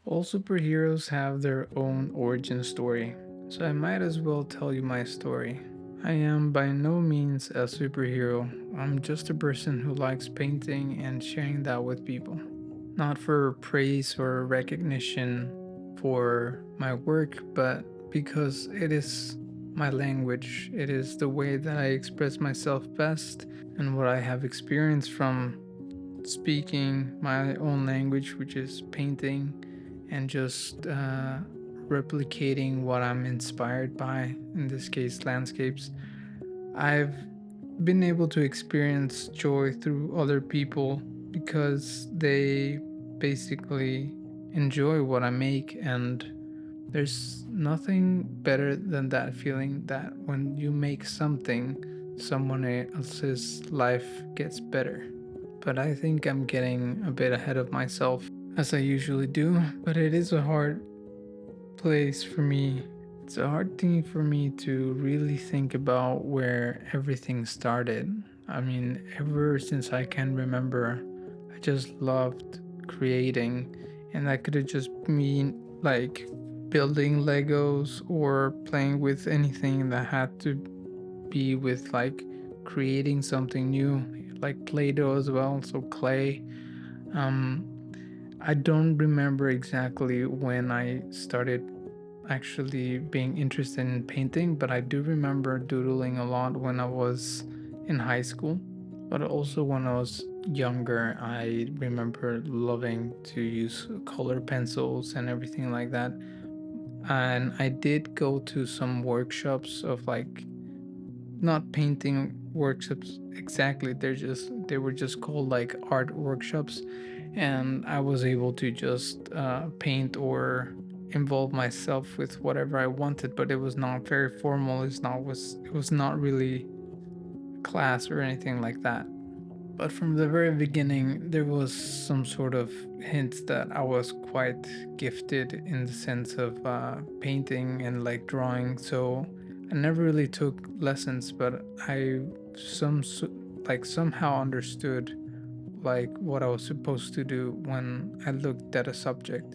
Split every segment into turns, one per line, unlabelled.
All superheroes have their own origin story, so I might as well tell you my story. I am by no means a superhero. I'm just a person who likes painting and sharing that with people. Not for praise or recognition for my work, but because it is my language. It is the way that I express myself best and what I have experienced from speaking my own language, which is painting, and just replicating what I'm inspired by, in this case, landscapes. I've been able to experience joy through other people because they basically enjoy what I make, and there's nothing better than that feeling that when you make something, someone else's life gets better. But I think I'm getting a bit ahead of myself, as I usually do. But it is a hard place for me. It's a hard thing for me to really think about where everything started. I mean, ever since I can remember, I just loved creating, and that could have just been like building Legos or playing with anything that had to be with like creating something new, like Play Doh as well, so clay. Um, I don't remember exactly when I started actually being interested in painting, but I do remember doodling a lot when I was in high school. But also when I was younger, I remember loving to use color pencils and everything like that. And I did go to some workshops of like not painting workshops exactly, they were just called like art workshops, and I was able to just paint or involve myself with whatever I wanted, but it was not very formal. It was not really class or anything like that. But from the very beginning, there was some sort of hint that I was quite gifted in the sense of painting and like drawing. So I never really took lessons, but I like somehow understood like what I was supposed to do when I looked at a subject.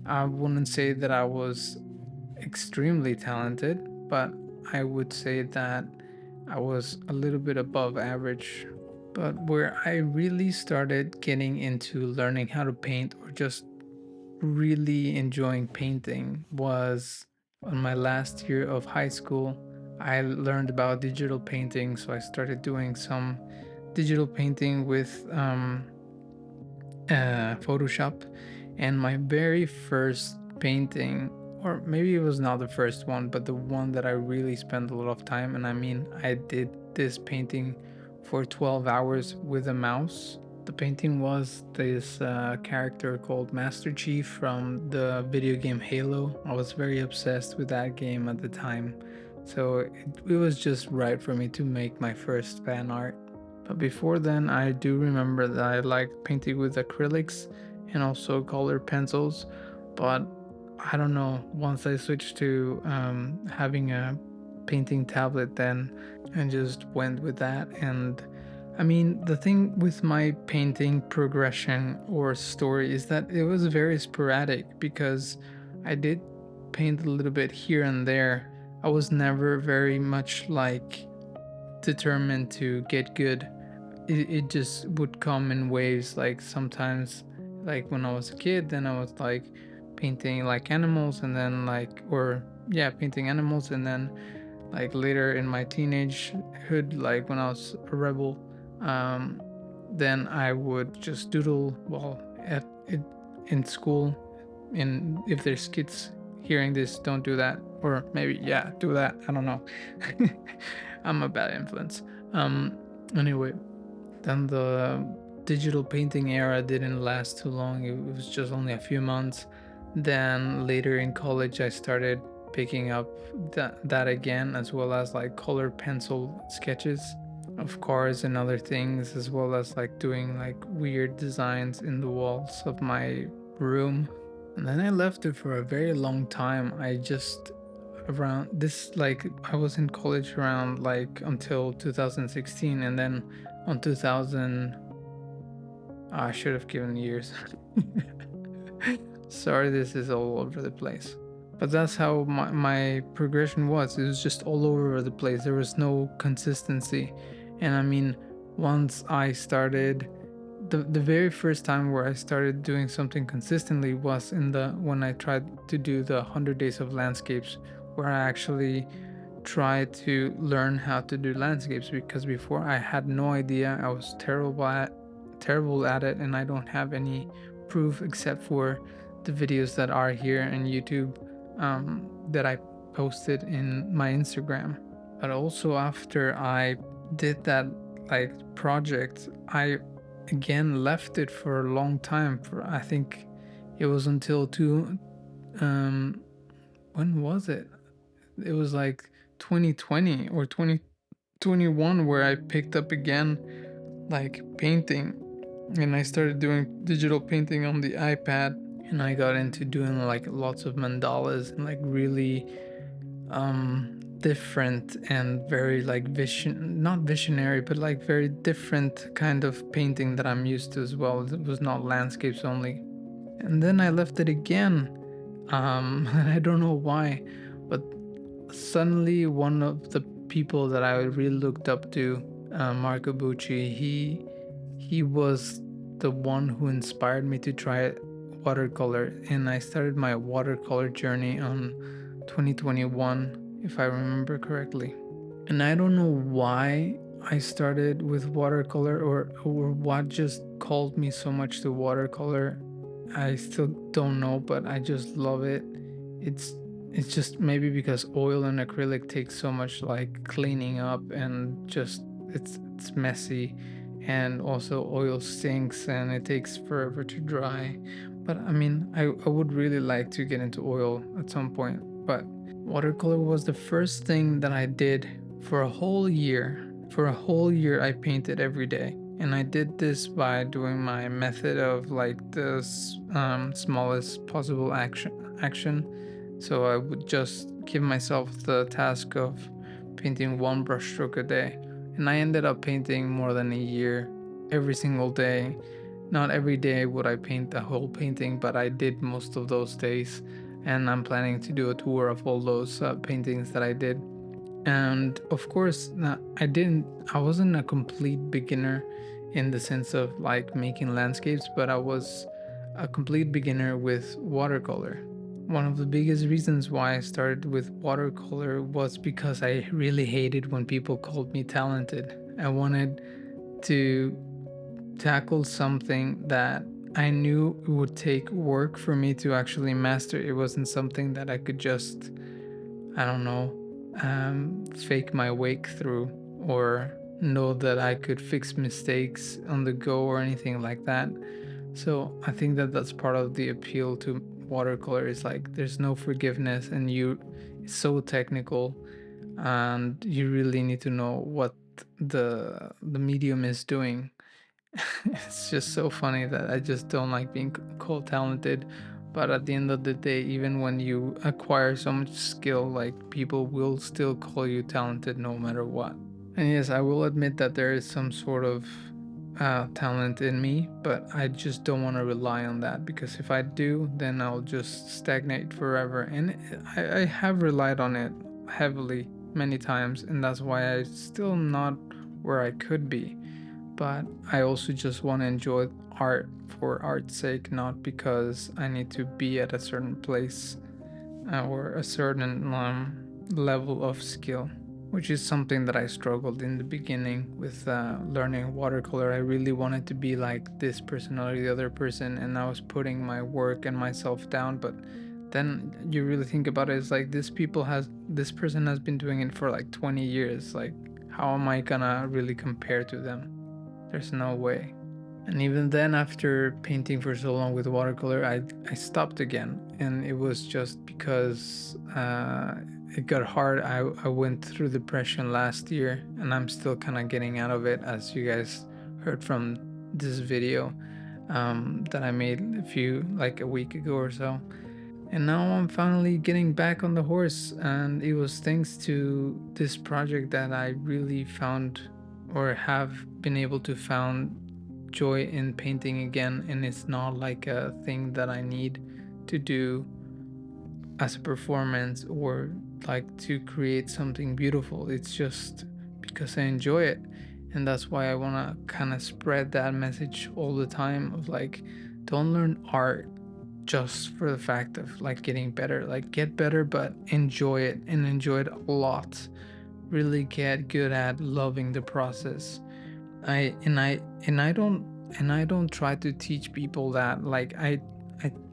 I wouldn't say that I was extremely talented, but I would say that I was a little bit above average. But where I really started getting into learning how to paint or just really enjoying painting was on my last year of high school. I learned about digital painting, so I started doing some digital painting with Photoshop. And my very first painting, or maybe it was not the first one, but the one that I really spent a lot of time, and I mean, I did this painting for 12 hours with a mouse. The painting was this character called Master Chief from the video game Halo. I was very obsessed with that game at the time. So it was just right for me to make my first fan art. But before then, I do remember that I liked painting with acrylics and also colored pencils. But I don't know, once I switched to having a painting tablet, then I just went with that. And I mean, the thing with my painting progression or story is that it was very sporadic because I did paint a little bit here and there. I was never very much like determined to get good. It just would come in waves. Like sometimes, like when I was a kid, then I was like painting like animals, and then like, or yeah, painting animals, and then like later in my teenagehood, like when I was a rebel, um, then I would just doodle while at it in school. And if there's kids hearing this, don't do that, or maybe yeah, do that. I don't know. I'm a bad influence. Anyway, then the digital painting era didn't last too long. It was just only a few months. Then later in college, I started picking up that again, as well as like color pencil sketches of cars and other things, as well as like doing like weird designs in the walls of my room. And then I left it for a very long time. I just around this, like I was in college around like until 2016, and then on 2000, I should have given years. Sorry, this is all over the place. But that's how my progression was. It was just all over the place. There was no consistency. And I mean, once I started, the very first time where I started doing something consistently was in the when I tried to do the 100 days of landscapes, where I actually tried to learn how to do landscapes, because before I had no idea. I was terrible at it, and I don't have any proof except for the videos that are here on YouTube, that I posted in my Instagram. But also after I did that like project, I again left it for a long time. For I think it was until two um when was it? It was like 2020 or 2021 where I picked up again like painting, and I started doing digital painting on the iPad, and I got into doing like lots of mandalas and like really different and very like not visionary, but like very different kind of painting that I'm used to as well. It was not landscapes only. And then I left it again. And I don't know why, but suddenly one of the people that I really looked up to, Marco Bucci, he was the one who inspired me to try watercolor, and I started my watercolor journey on 2021, if I remember correctly. And I don't know why I started with watercolor, or what just called me so much to watercolor. I still don't know, but I just love it. It's it's just maybe because oil and acrylic takes so much like cleaning up, and just it's messy, and also oil stinks and it takes forever to dry. But I mean, I would really like to get into oil at some point. But watercolor was the first thing that I did for a whole year. For a whole year, I painted every day. And I did this by doing my method of like the smallest possible action. So I would just give myself the task of painting one brushstroke a day. And I ended up painting more than a year every single day. Not every day would I paint the whole painting, but I did most of those days. And I'm planning to do a tour of all those paintings that I did. And of course, I wasn't a complete beginner in the sense of like making landscapes, but I was a complete beginner with watercolor. One of the biggest reasons why I started with watercolor was because I really hated when people called me talented. I wanted to tackle something that I knew it would take work for me to actually master. It wasn't something that I could just, I don't know, fake my wake through, or know that I could fix mistakes on the go or anything like that. So I think that that's part of the appeal to watercolor, is like there's no forgiveness, and it's so technical, and you really need to know what the medium is doing. It's just so funny that I just don't like being called talented. But at the end of the day, even when you acquire so much skill, like people will still call you talented no matter what. And yes, I will admit that there is some sort of talent in me, but I just don't want to rely on that, because if I do, then I'll just stagnate forever. And I have relied on it heavily many times, and that's why I'm still not where I could be. But I also just want to enjoy art for art's sake, not because I need to be at a certain place, or a certain level of skill, which is something that I struggled in the beginning with learning watercolor. I really wanted to be like this person or the other person, and I was putting my work and myself down. But then you really think about it, it's like this person has been doing it for like 20 years. Like, how am I gonna really compare to them? There's no way. And even then, after painting for so long with watercolor, I stopped again. And it was just because it got hard. I went through depression last year, and I'm still kind of getting out of it, as you guys heard from this video that I made like a week ago or so. And now I'm finally getting back on the horse, and it was thanks to this project that I really found, or have been able to found, joy in painting again. And it's not like a thing that I need to do as a performance or like to create something beautiful. It's just because I enjoy it. And that's why I want to kind of spread that message all the time of like, don't learn art just for the fact of like getting better. Like, get better, but enjoy it and enjoy it a lot. Really get good at loving the process. I and I and I don't and I don't try to teach people that. Like, I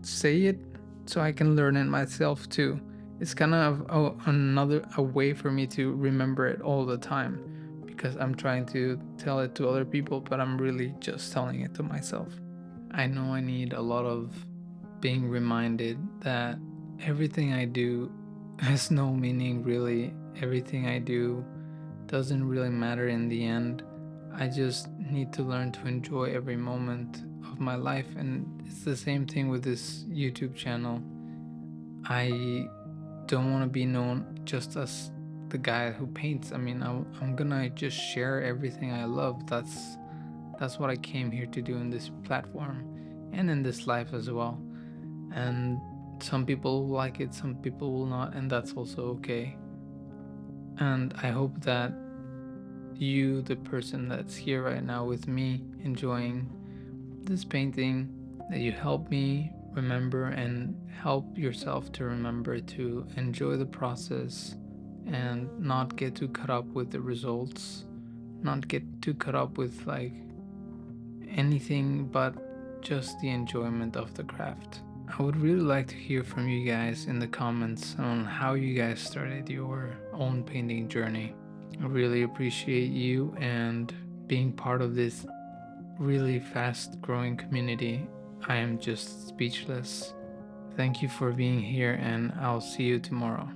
say it so I can learn it myself too. It's kind of another a way for me to remember it all the time, because I'm trying to tell it to other people, but I'm really just telling it to myself. I know I need a lot of being reminded that everything I do has no meaning really. Everything I do doesn't really matter in the end. I just need to learn to enjoy every moment of my life. And it's the same thing with this YouTube channel. I don't want to be known just as the guy who paints. I mean, I'm gonna just share everything I love. That's what I came here to do in this platform and in this life as well. And some people will like it, some people will not, and that's also okay. And I hope that you, the person that's here right now with me, enjoying this painting, that you help me remember and help yourself to remember to enjoy the process and not get too caught up with the results, not get too caught up with like anything but just the enjoyment of the craft. I would really like to hear from you guys in the comments on how you guys started your own painting journey. I really appreciate you and being part of this really fast growing community. I am just speechless. Thank you for being here, and I'll see you tomorrow.